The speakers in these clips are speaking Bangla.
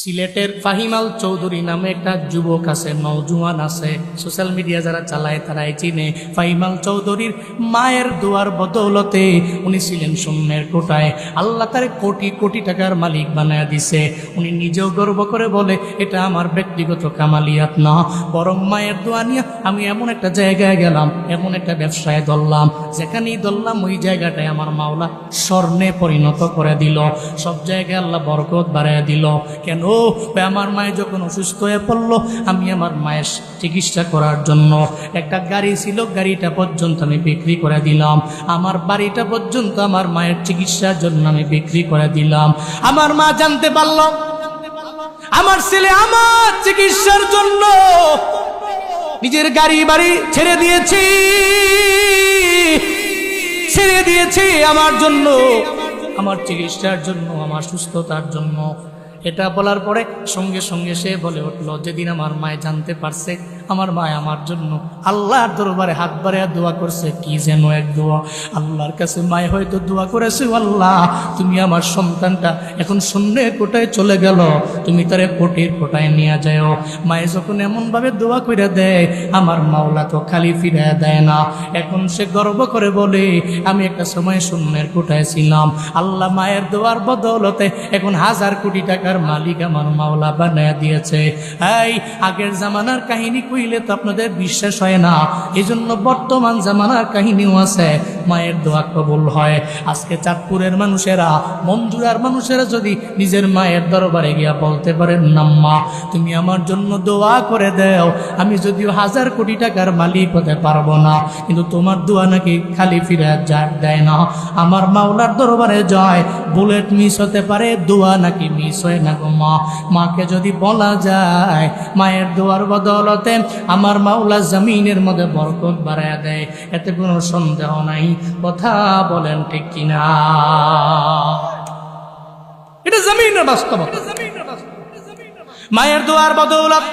সিলেটের ফাহিমাল চৌধুরী নামে একটা যুবক আছে, নওজোয়ান আছে, সোশ্যাল মিডিয়া যারা চালায় তারাই চিনে। ফাহিমাল চৌধুরীর মায়ের দোয়ার বদৌলতে উনি ছিলেন শূন্যের কোটায়, আল্লাহ তারে কোটি কোটি টাকার মালিক বানায় দিছে। উনি নিজেও গর্ব করে বলে, এটা আমার ব্যক্তিগত কামালিয়াত না, বরং মায়ের দোয়া নিয়ে আমি এমন একটা জায়গায় গেলাম, এমন একটা ব্যবসায় ধরলাম, যেখানেই ধরলাম ওই জায়গাটায় আমার মাওলা স্বর্ণে পরিণত করে দিল। সব জায়গায় আল্লাহ বরকত বাড়ায় দিল। কেন? আমার মায়ের যখন অসুস্থ হয়ে পড়লো, আমি আমার মায়ের চিকিৎসা করার জন্য একটা গাড়ি ছিল, গাড়িটা পর্যন্ত আমি বিক্রি করে দিলাম। আমার বাড়িটা পর্যন্ত আমার মায়ের চিকিৎসার জন্য আমি বিক্রি করে দিলাম। আমার মা জানতে পারল আমার ছেলে আমার চিকিৎসার জন্য নিজের গাড়ি বাড়ি ছেড়ে দিয়েছি আমার জন্য, আমার চিকিৎসার জন্য, আমার সুস্থতার জন্য। এটা বলার পরে সঙ্গে সঙ্গে সে বলে উঠল, যেদিন আমার মায়ে জানতে পারছে আমার মা আমার জন্য আল্লাহর দরবারে হাত বাড়িয়ে দোয়া করছে, কি যেন এক দোয়া, আল্লাহর কাছে মায়ে হয়তো দোয়া করেছে, আল্লাহ তুমি আমার সন্তানটা এখন শূন্যের কোটায় চলে গেল, তুমি তারে কোটির কোটায় নিয়ে যাও। মায়ে যখন এমনভাবে দোয়া করে দেয়, আমার মাওলা তো খালি ফিরিয়ে দেয় না। এখন সে গর্ব করে বলে, আমি একটা সময় শূন্যের কোটায় ছিলাম, আল্লাহ মায়ের দোয়ার বদৌলতে এখন 1000 কোটি টাকার মালিক আমার মাওলা বানায় দিয়েছে। এই আগের জামানার কাহিনী কইলে তো আপনাদের বিশ্বাস হয় না, এজন্য বর্তমান জামানার কাহিনীও আছে, মায়ের দোয়া কবুল হয়। আজকে চাঁদপুরের মানুষেরা, মঞ্জুরার মানুষেরা যদি নিজের মায়ের দরবারে গিয়া বলতে পারেন, নাম্মা তুমি আমার জন্য দোয়া করে দাও, আমি যদিও 1000 কোটি টাকার মালিক হতে পারবো না, কিন্তু তোমার দোয়া নাকি খালি ফিরে দেয় না, আমার মাওলার দরবারে যায়, বুলেট মিস হতে পারে, দোয়া নাকি মিস হয় না গো মা। মাকে যদি বলা যায় মায়ের দোয়ার বদৌলতে আমার মাওলা জমিনের মধ্যে বরকত বাড়ায় দেয়, এতে কোনো সন্দেহ নাই। কথা বলেন ঠিক কিনা? এটা জমিনের বাস্তবতা। মায়ের দোয়ার বদৌলত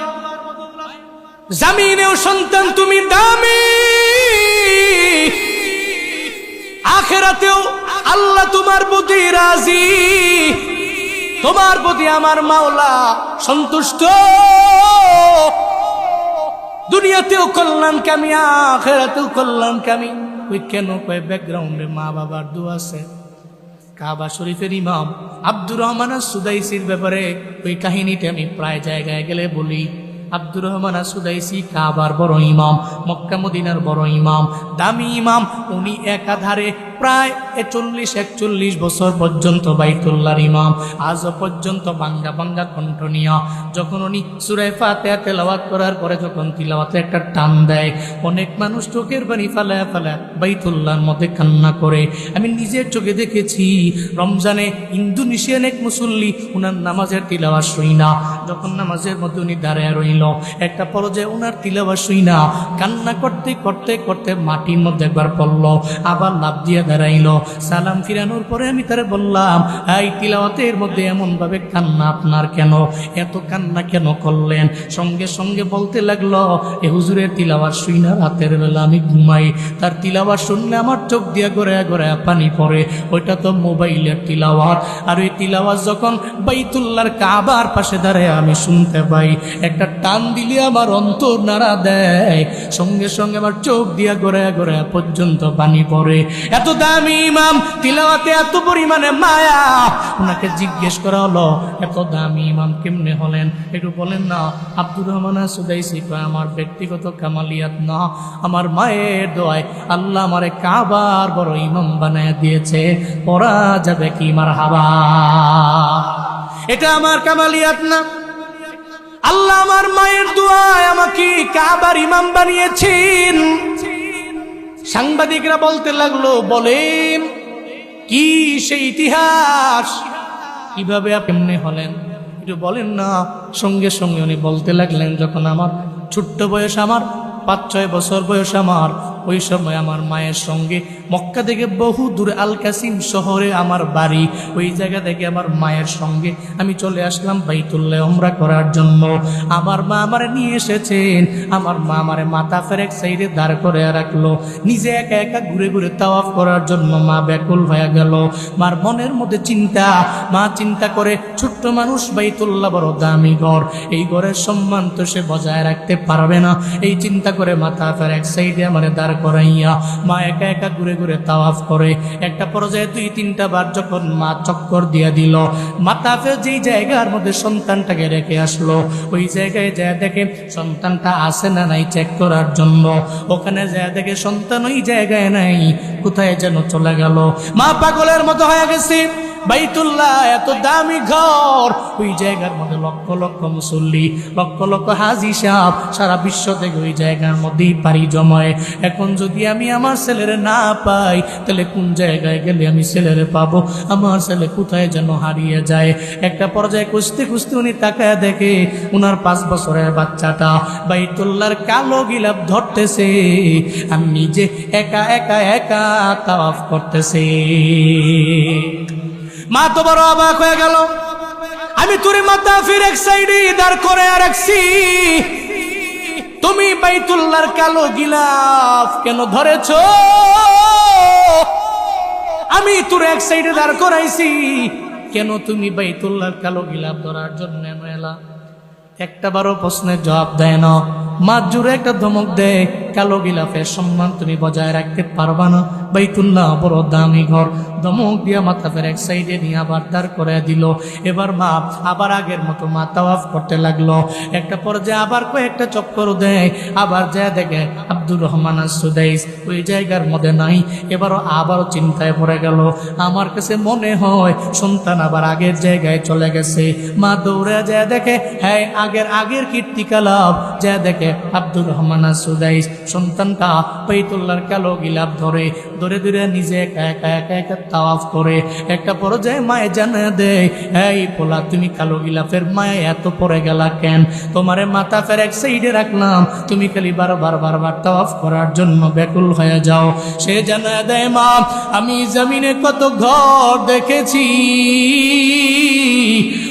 জমিনেও সন্তান তুমি দামি, আখিরাতেও আল্লাহ তোমার প্রতি রাজি, তোমার প্রতি আমার মাওলা সন্তুষ্ট। দুনিয়াতেও কল্যাণ কামি, আখিরাতেও কল্যাণ কামি। ওই কেন কয় ব্যাকগ্রাউন্ডে মা বাবার দোয়া আছে। কাবা শরীফের ইমাম আব্দুর রহমান সুদাইসির ব্যাপারে ওই কাহিনীটা আমি প্রায় জায়গায় গেলে বলি। আব্দুর রহমান সুদাইসি কাবার বড় ইমাম, মক্কা মদিনার বড় ইমাম, দামি ইমাম। উনি একাধারে প্রায় 40-41 বছর পর্যন্ত বাইতুল্লাহর ইমাম, আজও পর্যন্ত বাঙ্গা বাঙ্গা কণ্ঠ নিয়া যখন উনি সূরা ফাতিহা তেলাওয়াত করার পরে যখন তিলাওয়াতে একটা টান দেয়, অনেক মানুষ চোখের পানি ফালায়া ফালায়া বাইতুল্লাহর মধ্যে কান্না করে। আমি নিজের চোখে দেখেছি, রমজানে ইন্দোনেশিয়ান এক মুসল্লি উনার নামাজের তিলাওয়াত শুই না, যখন নামাজের মধ্যে উনি দাঁড়ায় রইল, একটা পর্যায়ে উনার তিলাওয়াত শুই না, কান্না করতে করতে করতে মাটির মধ্যে একবার পড়ল, আবার লাফ দিয়ে দাঁড়াইল। সালাম ফিরানোর পরে আমি তারে বললাম, এই তিলাওয়াতের মধ্যে এমন ভাবে কান্না আপনার কেন, এত কান্না কেন করলেন? সঙ্গে সঙ্গে বলতে লাগলো, এ হুজুরের তিলাওয়াত শুই না, রাতের বেলা আমি ঘুমাই, তার তিলাওয়াত শুনলে আমার চোখ দিয়ে গড়ায় গড়ায় পানি পড়ে, ওইটা তো মোবাইলের তিলাওয়াত। আর ওই তিলাওয়াত যখন বাইতুল্লাহর কাবার পাশে দাঁড়ায় আমি শুনতে পাই, একটা টান দিলে আমার অন্তর নাড়া দেয়, সঙ্গে সঙ্গে আমার চোখ দিয়ে গড়ায় গড়ায় পর্যন্ত পানি পড়ে। এত দামি ইমাম, তিলাওয়াতে এত পরিমাণে মায়া। ওনাকে জিজ্ঞেস করা হলো, এত দামি ইমাম কেমনে হলেন, একটু বলেন না। আব্দুর রহমান সুদাইসি কয়, আমার ব্যক্তিগত কামালিয়াত না, আমার মায়ের দোয়ায় আল্লাহ আমারে কাবার বড় ইমাম বানায় দিয়েছে। পড়া যাবে কি মারহাবা? এটা আমার কামালিয়াত না, আল্লাহ আমার মায়ের দোয়ায় আমাকে কাবার ইমাম বানিয়েছেন। সাংবাদিকরা বলতে লাগলো, বলেন কি সেই ইতিহাস, কিভাবে আপনি হলেন, একটু বলেন না। সঙ্গে সঙ্গে উনি বলতে লাগলেন, যখন আমার ছোট্ট বয়স, আমার 5-6 বছর বয়স, আমার ওই সময় আমার মায়ের সঙ্গে মক্কা থেকে বহু দূরে আল কাসিম শহরে আমার বাড়ি, ওই জায়গা থেকে আমার মায়ের সঙ্গে আমি চলে আসলাম বাইতুল্লাহ উমরা করার জন্য। আমার মা আমারে নিয়ে এসেছেন, আমার মা আমারে মাথা ফের এক সাইডে দাঁড় করে রাখলো, নিজে একা একা ঘুরে ঘুরে তাওয়াফ করার জন্য মা ব্যাকুল হয়ে গেল। মার মনের মধ্যে চিন্তা, মা চিন্তা করে ছোট্ট মানুষ, বাইতুল্লাহ বড় দামি ঘর, এই ঘরের সম্মান তো সে বজায় রাখতে পারবে না, এই চিন্তা করে মাথা ফের এক সাইডে আমারে দাঁড় করাইয়া মা একা একা ঘুরে ঘুরে তাওয়াফ করে। একটা পর্যায়ে 2-3টা বার যখন মা চক্কর দিয়ে দিল, মাথা ফের যেই জায়গার মধ্যে সন্তানটাকে রেখে আসলো, ওই জায়গায় যা দেখে সন্তানটা আছে না নাই চেক করার জন্য, ওখানে যা দেখে সন্তান ওই জায়গায় নাই, কোথায় যেন চলে গেল। মা পাগলের মতো হয়ে গেছে। বাইতুল্লাহ এত দামি ঘর, ওই জায়গার মধ্যে লক্ষ লক্ষ মুসল্লি, লক্ষ লক্ষ হাজি সাহেব সারা বিশ্ব থেকে ওই জায়গার মধ্যেই পাড়ি জমায়। এখন যদি আমি আমার ছেলেরে না পাই, তাহলে কোন জায়গায় গেলে আমি ছেলেরে পাবো? আমার ছেলে কোথায় যেন হারিয়ে যায়। একটা পর্যায়ে খুঁজতে খুঁজতে উনি তাকায় দেখে উনার 5 বছরের বাচ্চাটা বাইতুল্লাহর কালো গিলাফ ধরতেছে, আর নিজে একা একা একা তাওয়াফ করতেছে। মা তো বড় অবাক হয়ে গেল। আমি তোর মাথা ফির এক সাইডে দাঁড় করে রাখছি, তুমি বাইতুল্লাহর কালো গিলাফ কেন ধরেছ? আমি তোর এক সাইডে দাঁড় করাইছি, কেন তুমি বাইতুল্লাহর কালো গিলাফ ধরার জন্য এলা? একটা বারো প্রশ্নের জবাব দেয় না। মা জুড়ে একটা ধমক দেয়, কালো গিলাফের সম্মান তুমি বজায় রাখতে পারবা না, বাইতুল্লাহ বড় দামি ঘর। ধমক দিয়া মাথা ফের এক সাইডে নিয়ে আবার দাঁড় করে দিল। এবার মা আবার আগের মতো মা তাওয়াফ করতে লাগলো। একটা পর্যায়ে আবার কয়েকটা চক্কর দেয়, আবার যা দেখে আব্দুর রহমান সুদাইস ওই জায়গার মধ্যে নাই। আবারও চিন্তায় পড়ে গেল। আমার কাছে মনে হয় সন্তান আবার আগের জায়গায় চলে গেছে। মা দৌড়ে যা দেখে, হ্যাঁ আগের কীর্তিকলাপ, যা দেখে আব্দুর রহমান সুদাইস সন্তানটা বাইতুল্লাহর কালো গিলাফ ধরে ধরে নিজে একা একা একা একা তাওয়াফ করে। একটা পর্যায়ে মায়ে জানা দেয়, এই পোলা তুমি কালো গিলাফের মায়ে এত পড়ে গেলা কেন? তোমারে মাথা ফের এক সাইডে রাখলাম, তুমি খালি বারবার তাওয়াফ করার জন্য ব্যাকুল হয়ে যাও। সে জানা দেয়, মা আমি জমিনে কত ঘর দেখেছি,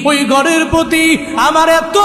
ওই ঘরের প্রতি আমার এত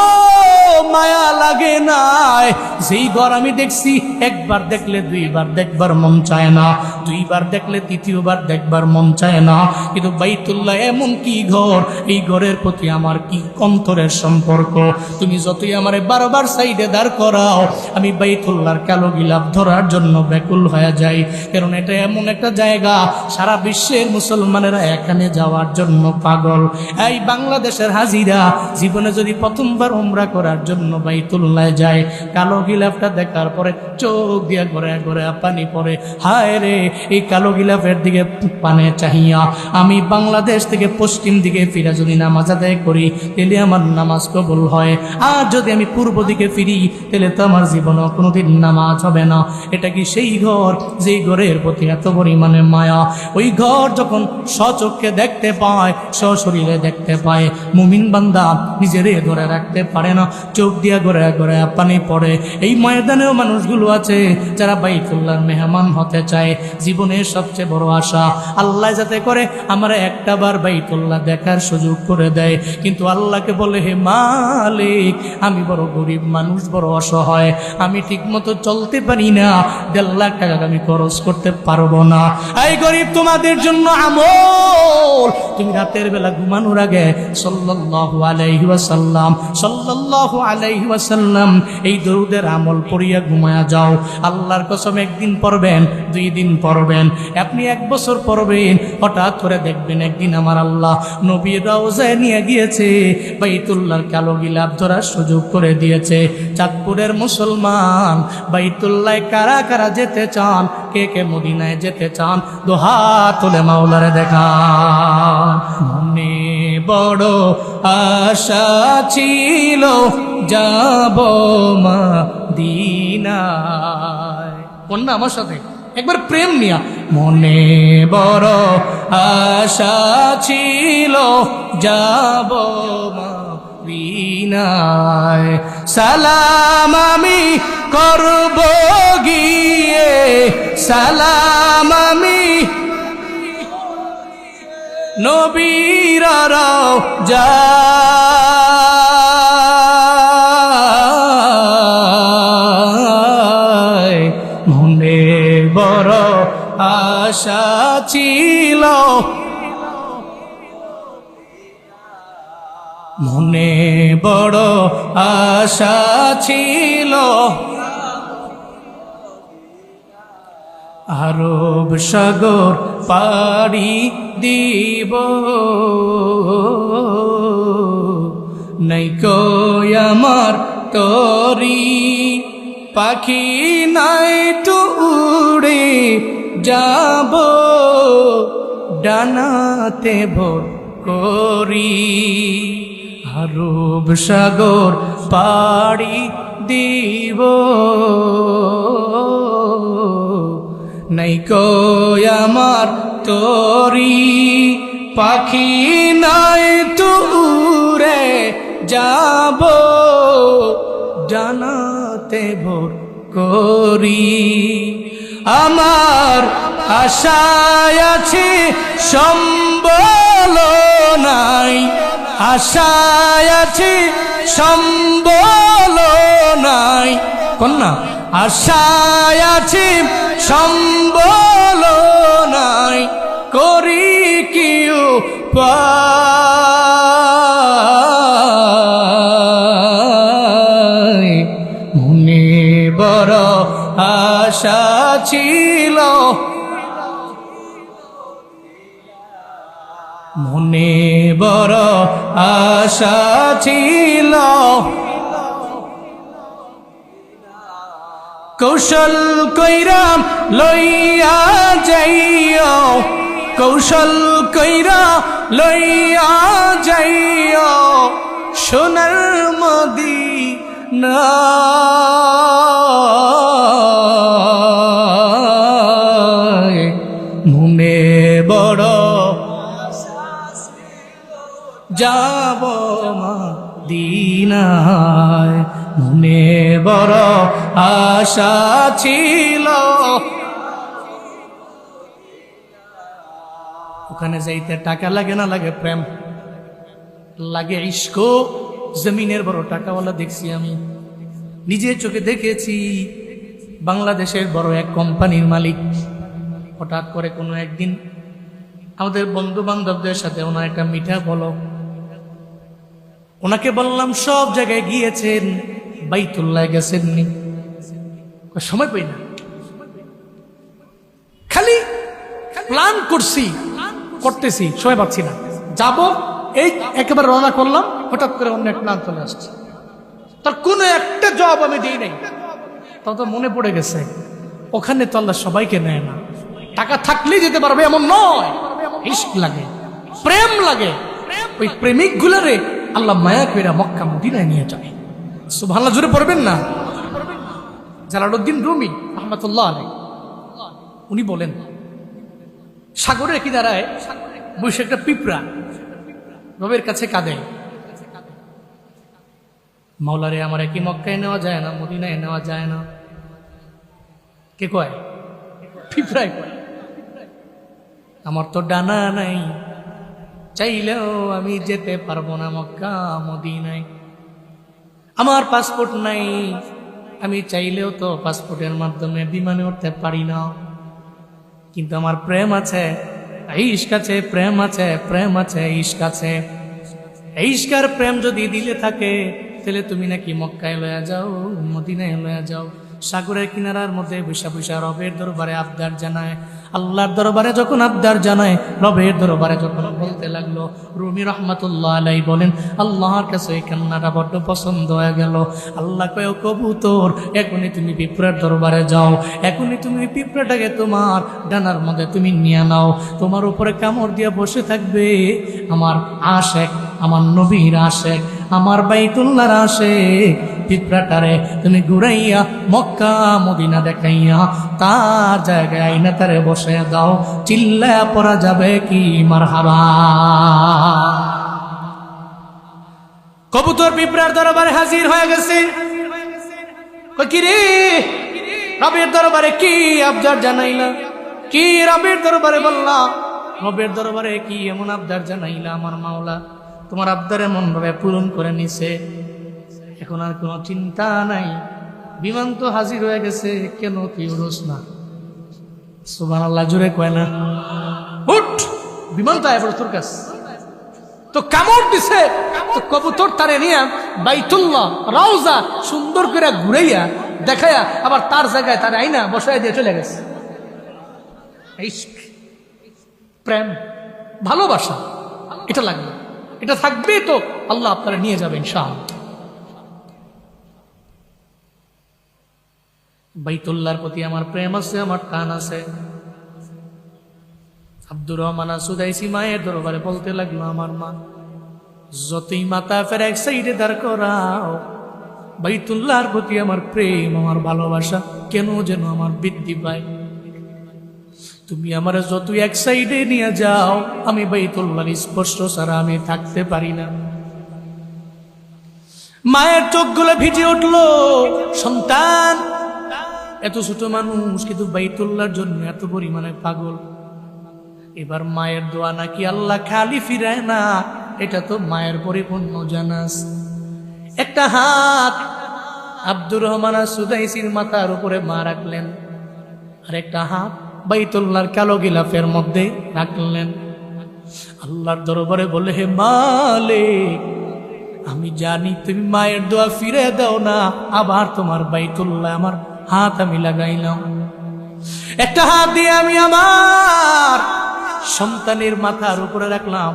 মায়া লাগে নাই। যেই ঘর আমি দেখছি, একবার দেখলে 2বার দেখবার মন চায় না, 2বার দেখলে 3য়বার দেখবার মন চায় না। কিন্তু বাইতুল্লাহ এমন কি ঘর, এই ঘরের প্রতি আমার কি অন্তরের সম্পর্ক। তুমি যতই আমারে বারবার সাইডে দাঁড় করাও, আমি বাইতুল্লাহর কালো গিলাফ ধরার জন্য ব্যাকুল হয়ে যাই। কারণ এটা এমন একটা জায়গা, সারা বিশ্বের মুসলমানেরা এখানে যাওয়ার জন্য পাগল। এই বাংলাদেশের হাজিরা জীবনে যদি প্রথমবার উমরা করার জন্য বাইতুল্লাহ যায়, কালো গিলাফটা দেখার পরে চোখ দিয়া ঘরে ঘরে পানি পড়ে। হায় রে, এই কালো গিলাফের দিকে পানে চাহিয়া আমি বাংলাদেশ থেকে পশ্চিম দিকে ফিরে যদি নামাজ আদায় করি, তাহলে আমার নামাজ কবুল হয়। আর যদি আমি পূর্ব দিকে ফিরি, তাহলে তো আমার জীবনে কোনোদিন নামাজ হবে না। এটা কি সেই ঘর যেই ঘরের প্রতি এত পরিমাণে মায়া? ওই ঘর যখন স্বচক্ষে দেখতে পায়, সশরীরে দেখতে পায়, মুমিন বান্দা নিজেরে ধরে রাখতে পারে না, চোখ দিয়া ঘরে ঘরে পানি পড়ে। এই ময়দানেও মানুষগুলো আছে যারা বাইতুল্লাহর মেহমান হতে চায়। জীবনের সবচেয়ে বড় আশা আল্লাহ যাতে করে আমার একটা বার বাইতুল্লাহ দেখার সুযোগ করে দেয়। কিন্তু আল্লাহকে বলে, হে মালিক, আমি বড় গরিব মানুষ, বড় অসহায়, আমি ঠিক মতো চলতে পারি না, 1.5 লাখ টাকা আমি খরচ করতে পারবো না। এই গরিব তোমাদের জন্য আমল, তুমি রাতের বেলা ঘুমানোর আগে সাল্লাল্লাহু আলাইহি ওয়াসাল্লাম এই দরুদের আমল পড়িয়া ঘুমায়া যাও। আল্লাহর কসম, 1 দিন পড়বেন, 2 দিন পড়বেন, আপনি 1 বছর পড়বেন, হঠাৎ করে দেখবেন একদিন আমার আল্লাহ নবীর রওজায় নিয়ে গিয়েছে, বাইতুল্লাহর কালো গিলাফ ধরার সুযোগ করে দিয়েছে। চাঁদপুরের মুসলমান, বাইতুল্লাহ কারা কারা যেতে চান? কে কে মদিনায় যেতে চান? 2 হাত তুলে মাওলারে দেখান। মনে বড় আশা ছিল যাব মদিনায়। কন্যা আমার সাথে একবার প্রেম নিয়া, মনে বড় আশা ছিল যাব মদিনায়, সালাম আমি করব গিয়ে সালাম আমি নবীর রওজায়। মনে বড় আশা ছিল, মনে বড় আশা ছিল, আরব সাগর পাড়ি দিব, নাইকো আমার তরি পাখি নাই তো উড়ে যাব ডানাতে ভোর করি। আরব সাগর পাড়ি দিব, নাইকো আমার তরি পাখি নাই তো উড়ে যাব জানাতে ভোর করি। আমার আশায় আছে সম্বল নাই, আশায় আছে সম্বল নাই, কন্যা আশায় আছে সম্বল নাই, করি কি উপায়। মনে বড় আশা ছিল, মনে বড় আশা ছিল, কৌশল কইরা লইয়া যাইও, কৌশল কইরা লইয়া যাইও সোনার মদিনা। মনে বড় যাব মদিনায়, মনে বড় আশা ছিল। ওখানে যাইতে টাকা লাগে না লাগে প্রেম লাগে, ইশক। জমিনের বড় টাকাওয়ালা দেখছি আমি, নিজের চোখে দেখেছি। বাংলাদেশের বড় এক কোম্পানির মালিক হঠাৎ করে কোনো একদিন আমাদের বন্ধু বান্ধবদের সাথে ওনার একটা মিঠা বলো, ওনাকে বললাম সব জায়গায় গিয়েছেন, বাইতুল্লাহ গেছেননি? সময় পাই না, খালি প্ল্যান করতেছি, সময় পাচ্ছি না। যাব এই একেবারে রওনা করলাম, হঠাৎ করে অন্য এক প্ল্যান চলে আসছে, তার কোনো একটা জব আমি দিই নাই। তাও তো মনে পড়ে গেছে ওখানে তো আল্লাহ সবাইকে নেয় না, টাকা থাকলেই যেতে পারবে এমন নয়, ইশক লাগে, প্রেম লাগে। ওই প্রেমিক গুলারে আল্লাহ মায়া কইরা মক্কা মদিনায় নিয়ে যায়। সুবহানাল্লাহ জোরে পড়বেন না? জালালউদ্দিন রুমি রাহমাতুল্লাহ আলাইহি উনি বলেন, সাগরের কিনারায় বসে একটা পিঁপড়া রবের কাছে কাঁদে, মাওলারে আমার কি মক্কায় নেওয়া যায় না, মদিনায় নেওয়া যায় না? কে কয়? পিঁপড়াই কয়, আমার তো ডানা নাই, চাইলেও আমি যেতে পারবো না মক্কা মদিনায়। আমার পাসপোর্ট নাই, আমি চাইলেও তো পাসপোর্টের মাধ্যমে বিমানে উঠতে পারি না। কিন্তু আমার প্রেম আছে, ইশক আছে, প্রেম আছে, প্রেম আছে, ইশক আছে। ইশকার প্রেম যদি দিলে থাকে তাহলে তুমি নাকি মক্কায় লয়া যাও, মদিনায় লয়া যাও। সাগরের কিনারার মধ্যে বৈশা বৈশা রবের দরবারে আবদার জানায়, আল্লাহর দরবারে যখন আবদার জানায়, রবের দরবারে যখন বলতে লাগলো, রুমি রহমাতুল্লাহ আলাইহি বলেন আল্লাহর কাছে এই কান্নাটা বড্ড পছন্দ হয়ে গেল। আল্লাহ কয়, কবুতর এখনই তুমি পিঁপড়ার দরবারে যাও, এখনই তুমি পিঁপড়াটাকে তোমার ডানার মধ্যে তুমি নিয়ে নাও, তোমার উপরে কামড় দিয়ে বসে থাকবে আমার আশেক, আমার নবীর আশেক, আমার বাইতুল্লাহর আশেক। পিঁপড়াটারে তুমি ঘুরাইয়া মক্কা মদিনা দেখাইয়া তার জায়গায় আইনা তারে বসে দাও, চিল্লায়া পড়া যাবে কি মারহাবা। কবুতর পিঁপড়ার দরবারে হাজির হয়ে গেছে। কি রে রবের দরবারে কি আবদার জানাইলা, কি রবের দরবারে বললা, রবের দরবারে কি এমন আবদার জানাইলা আমার মাওলা তোমার আবদার এমন ভাবে পূরণ করে নিছে, এখন আর কোনো চিন্তা নাই, বিমান তো হাজির হয়ে গেছে, কেন তুই উড়োস না? সুবহানাল্লাহ, জোরে কয় না? উঠ, বিমান তো আয় তোর কাছে, তো কামড় দিছে, তো কবুতর তারে নিয়ে বাইতুল্লাহ রওজা সুন্দর করে ঘুরাইয়া দেখাইয়া আবার তার জায়গায় তার আইনা বসাই দিয়ে চলে গেছে। ইশক, প্রেম, ভালোবাসা, এটা লাগবে, এটা থাকবে তো আল্লাহ আপনারা নিয়ে যাবে ইনশাআল্লাহ। বাইতুল্লাহর প্রতি আমার প্রেম আছে, আমার টান আছে। আব্দুর রহমান সুদাইসি মায়ের দরবারে বলতে লাগলো, আমার মা যতই মাথা ফের এক সাইডে দাঁড় করাও, বাইতুল্লাহর প্রতি আমার প্রেম, আমার ভালোবাসা কেন যেন আমার বৃদ্ধি পায়। তুমি আমার যতই এক সাইডে নিয়ে যাও, আমি বাইতুল্লাহর স্পর্শ ছাড়া আমি থাকতে পারি না। মায়ের চোখগুলো ভিজে উঠলো, সন্তান এত ছোট মানুষ কিন্তু বাইতুল্লাহর জন্য এত পরিমাণে পাগল। এবার মায়ের দোয়া নাকি আল্লাহ খালি ফিরায় না, এটা তো মায়ের পরিপূর্ণ জানাস। একটা হাত আব্দুর রহমান সুদাইসির মাথার উপরে মা রাখলেন, আর একটা হাত বাইতুল্লাহর কালো গিলাফের মধ্যে রাখলেন। আল্লাহর দরবারে বলে, হে মালিক, আমি জানি তুমি মায়ের দোয়া ফিরে দাও না, আবার তোমার বাইতুল্লাহ আমার হাত আমি লাগাইলাম। একটা হাত দিয়ে আমি আমার সন্তানের মাথার উপরে রাখলাম,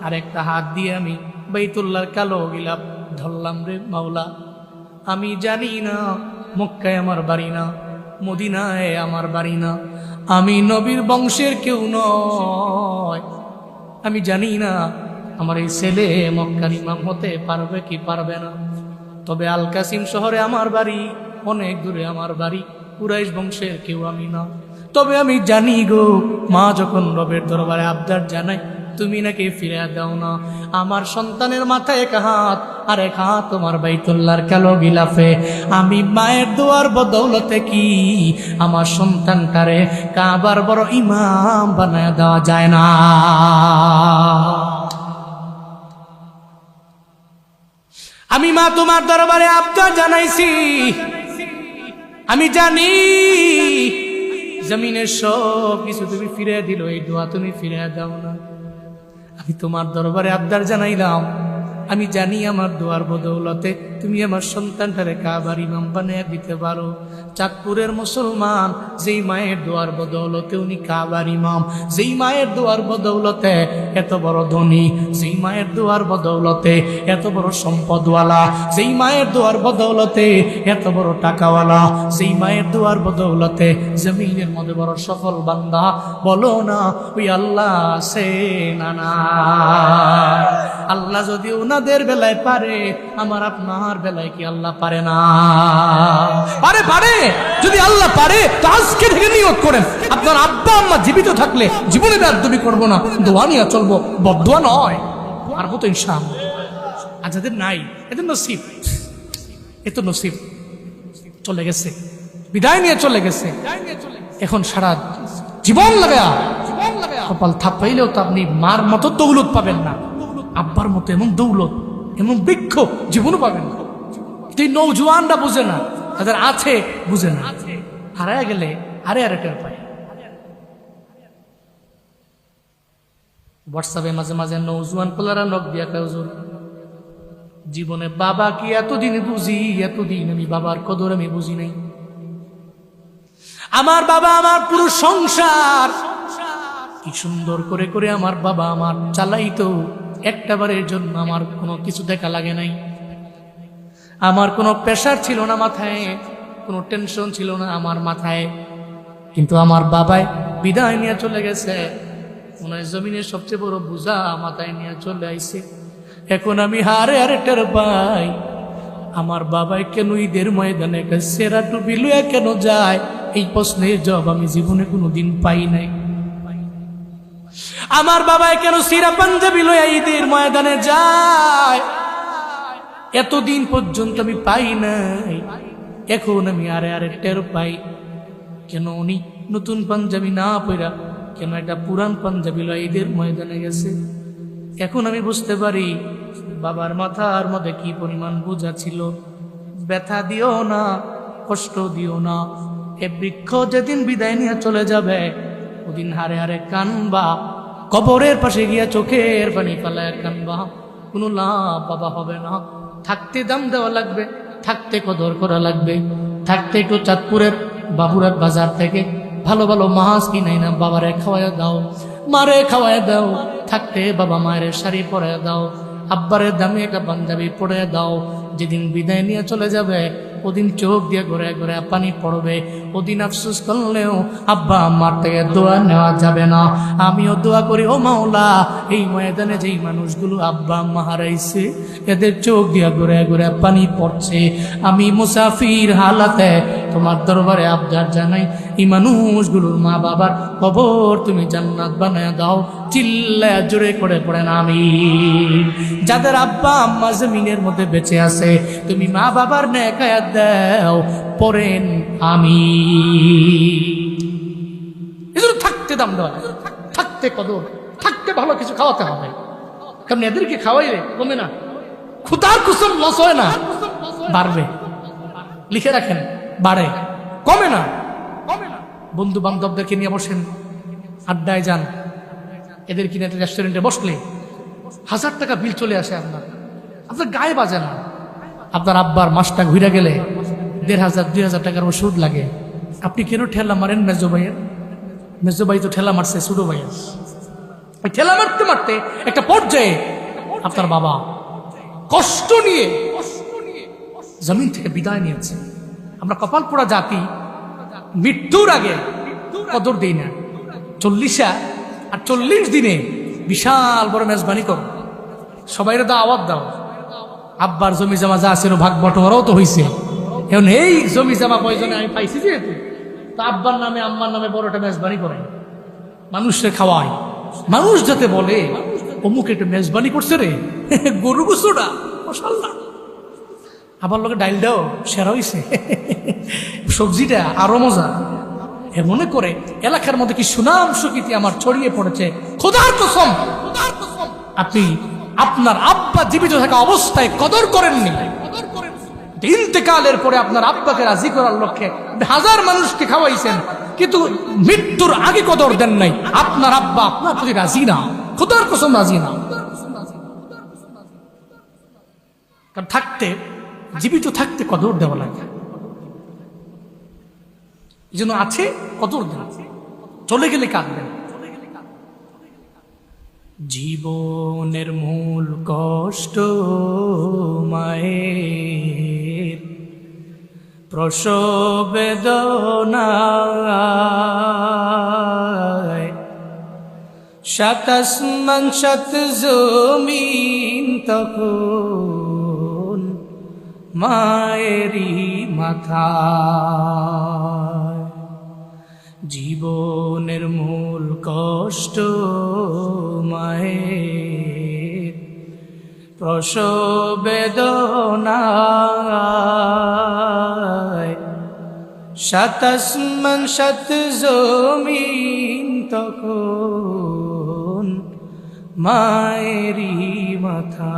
আর একটা হাত দিয়ে আমি বাইতুল্লাহর কালো গিলাফ ধরলাম। রে মাওলা, আমি জানি না মক্কায় আমার বাড়ি না, মদিনায় আমার বাড়ি না, আমি নবীর বংশের কেউ নয়, আমি জানি না আমার এই ছেলে মক্কার ইমাম হতে পারবে কি পারবে না, তবে আল কাসিম শহরে আমার বাড়ি, অনেক দূরে আমার বাড়ি, কুরাইশ বংশের কেউ আমি না। তবে আমি জানি গো, মা যখন রবের দরবারে আবদার জানাই, তুমি নাকি ফিরে দাও না। আমার সন্তানের মাথায় এক হাত, আর এক হাত তোমার বাইতুল্লাহর কালো গিলাফে। আমি মায়ের দোয়ার বদৌলতে কি আমার সন্তানটারে কাবার বড় ইমাম বানায় দেওয়া যায় না? আমি মা তোমার দরবারে আবদার জানাইছি, আমি জানি জমিনের সব কিছু তুমি ফিরে দিল, এই দোয়া তুমি ফিরে দাও না। আমি তোমার দরবারে আবদার জানাইলাম, আমি জানি আমার দোয়ার বদৌলতে তুমি আমার সন্তানটারে কাবার ইমাম বানিয়ে দিতে পারো। চাঁদপুরের মুসলমান, যেই মায়ের দোয়ার বদৌলতে উনি কাবার ইমাম, যেই মায়ের দোয়ার বদৌলতে এত বড় ধনী, যেই মায়ের দোয়ার বদৌলতে এত বড় সম্পদওয়ালা, যেই মায়ের দোয়ার বদৌলতে এত বড় টাকাওয়ালা, যেই মায়ের দোয়ার বদৌলতে জমিনের মধ্যে বড় সফল বান্দা, বলো না ওই আল্লাহ আছে না? না, আল্লাহ যদি ওনাদের বেলায় পারে, আমার আপনার বেলায় কি আল্লাহ পারে না? পারে, পারে। যদি আল্লাহ পারে তো আজকে থেকে নিয়ত করেন, আপনার আব্বা আম্মা জীবিত থাকলে জীবনে বেয়াদবি করবো না, দোয়া নিয়ে চলবো, বদদোয়া নয়। পারবো তো ইনশাআল্লাহ। আর যাদের নাই, এদের নসিব, এত নসিব চলে গেছে, বিদায় নিয়ে চলে গেছে। এখন সারা জীবন লাগায়া কপাল থাপ পাইলেও তো আপনি মার মতো দৌলত পাবেন না, আব্বার মতো এমন দৌলত, এমন বৃক্ষ জীবনও পাবেন না। তুই নৌজওয়ানরা বুঝে না, তাদের আছে বুঝে না, হারায় গেলে আরে টের পায়। হোয়াটসঅ্যাপে মাঝে মাঝে নৌজওয়ান পোলারা নখ দিয়া কয়, হুজুর জীবনে বাবা কি এতদিন বুঝি, এতদিন আমি বাবার কদর আমি বুঝি নাই। আমার বাবা আমার পুরো সংসার কি সুন্দর করে করে আমার বাবা আমার চালাইতো, একটা বারের জন্য আমার কোনো কিছু দেখা লাগে নাই। আমার কোনো প্রেশার ছিল না মাথায়, কোনো টেনশন ছিল না আমার মাথায়, কিন্তু আমার বাবাই বিদায় নিয়ে চলে গেছে, ওনার জমিনের সবচেয়ে বড় বোঝা মাথায় নিয়ে চলে আইছে। এখন আমি হারে হারে টের পাই, আমার বাবাই কেন ঈদের ময়দানে একটা সেরা টুপি লইয়া কেন যায়, এই প্রশ্নের জবাব আমি জীবনে কোনোদিন পাই নাই। আমার বাবাই কেন সিরা পাঞ্জাবি লইয়া ঈদের ময়দানে যায়, এতদিন পর্যন্ত আমি পাই নাই। এখন আমি আরে আরে টের পাই, কেন উনি নতুন পাঞ্জাবি না পইরা কেন একটা পুরান পাঞ্জাবি লয় ঈদের ময়দানে গেছে। এখন আমি বুঝতে পারি বাবার মাথার মধ্যে কি পরিমাণ বোঝা ছিল। ব্যথা দিও না, কষ্ট দিও না, এ বৃক্ষ যেদিন বিদায় নিয়ে চলে যাবে ওদিন হারে হারে কানবা, কবরের পাশে গিয়া চোখের পানি ফালায় কানবা, কোনো লাভ বাবা হবে না। থাকতে দাম দেওয়া লাগবে, থাকতে কদর করা লাগবে, থাকতে একটু চাঁদপুরের বাবুরাট বাজার থেকে ভালো ভালো মাছ কিনাই না বাবারে খাওয়াইয়া দাও, মারে খাওয়াইয়া দাও, থাকতে বাবা মায়ের শাড়ি পরাইয়া দাও, আব্বারের দামি একটা পাঞ্জাবি পরাইয়া দাও। যেদিন বিদায় নিয়ে চলে যাবে ওদিন চোখ দিয়ে ঘুরে ঘুরে পানি পড়বে, ওদিন আফসোস করলেও আব্বা আমার থেকে দোয়া নেওয়া যাবে না। আমিও দোয়া করি, ও মাওলা, এই ময়দানে যেই মানুষগুলো আব্বা আম্মা হারাইছে এদের চোখ দিয়ে ঘুরে ঘুরে পানি পড়ছে, আমি মুসাফির হালাতে তোমার দরবারে আবদার জানাই, এই মানুষগুলোর মা বাবার কবর তুমি জান্নাত বানায় দাও। চিল্লায়া জোরে করে পড়েন আমিন। যাদের আব্বা আম্মা জমিনের মধ্যে বেঁচে আছে তুমি মা বাবার নেক হায়াত দাও, পড়েন আমিন। এজন্য থাকতে দাম দেওয়া, থাকতে কদর, থাকতে ভালো কিছু খাওয়াতে হবে, কারণ এদেরকে খাওয়াইলে কমে না, খুদার কুসুম লস হয় না, বাড়বে। লিখে রাখেন, বাড়ে, কমে না। বন্ধু বান্ধবদেরকে নিয়ে বসেন, আড্ডায় যান, এদের কিনে রেস্টুরেন্টে বসলে 1000 টাকা বিল চলে আসে, আপনার গায়ে বাজে না। আপনার আব্বার মাসটা ঘুরে গেলে 1500 2000 টাকার ওষুধ লাগে। আপনি কেন ঠেলা মারেন মেজো ভাইয়ের? মেজো ভাই তো ঠেলা মারছে ছোট ভাইয়ের, ঠেলা মারতে মারতে একটা পর্যায়ে আপনার বাবা কষ্ট নিয়ে জমিন থেকে বিদায় নিয়েছে। আমরা কপাল পোড়া জাতি, মৃত্যুর আগে কদর দিই না। 40 আর 40 দিনে বিশাল বড় মেজবানি করো, সবাই দাওয়াত দাও। আব্বার জমি জমা যা ছিল ভাগ বটোয়ারাও তো হয়েছে, এখন এই জমি জমা কয়জনে আমি পাইছি যেহেতু, তো আব্বার নামে আম্মার নামে বড়টা মেজবানি করে মানুষকে খাওয়ায়। মানুষ যাতে বলে অমুক একটা মেজবানি করছে রে, গরু গুছোটা মশাল্লা, আবার লোকে ডাইলটাও সেরা হয়েছে, সবজিটা আরো মজা। এ মনে করে এলাকার মধ্যে কি সুনাম সুকীর্তি আমার ছড়িয়ে পড়েছে। খোদার কসম, আপনি আপনার আব্বা জীবিত থাকা অবস্থায় কদর করেননি, ইন্তেকালের পরে আপনার আব্বাকে রাজি করার লক্ষ্যে 1000 মানুষকে খাওয়াইছেন, কিন্তু মৃত্যুর আগে কদর দেন নাই। আপনার আব্বা আপনার প্রতি রাজি না, খোদার কসম রাজি না। কারণ থাকতে, জীবিত থাকতে কদর দেওয়া লাগে। এই জন্য আছে কদর দেন, চলে গেলে কাঁদবেন। জীবনের মূল কষ্ট মায়ের প্রসব বেদনায়, সাত আসমান সাত জমিন তখন মায়েরই মাথায়। জীবনের মূল কষ্ট মায়ের প্রসব বেদনায়, সাত আসমান সাত জমিন তখন মায়েরই মাথা।